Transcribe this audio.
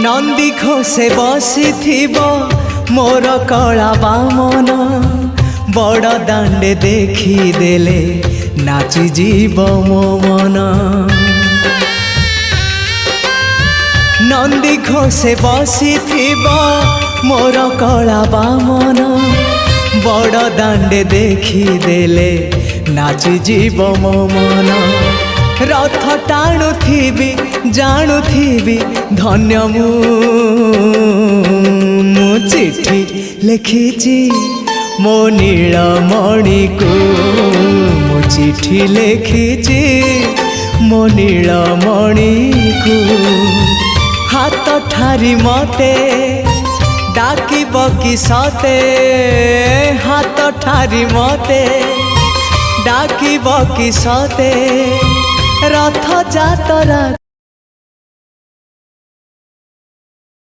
नंदी घोषे बसी मोर कला बामन बड़ दांडे देखी देले नाची जीव मो मन। नंदी घोषे बसी मोर कला बामन बड़ दांडे देखी देले नाची जीव मो मन। रथ टाणुथिबी जाणुथिबी धन्य मु चिट्ठी लिखिची मो नीलमणि को मु चिट्ठी लिखिची मो नीलमणि को। हाथ ठारी मते डाकिब कि सते हाथ ठारी मते डाकिब कि सते रथ जातरा।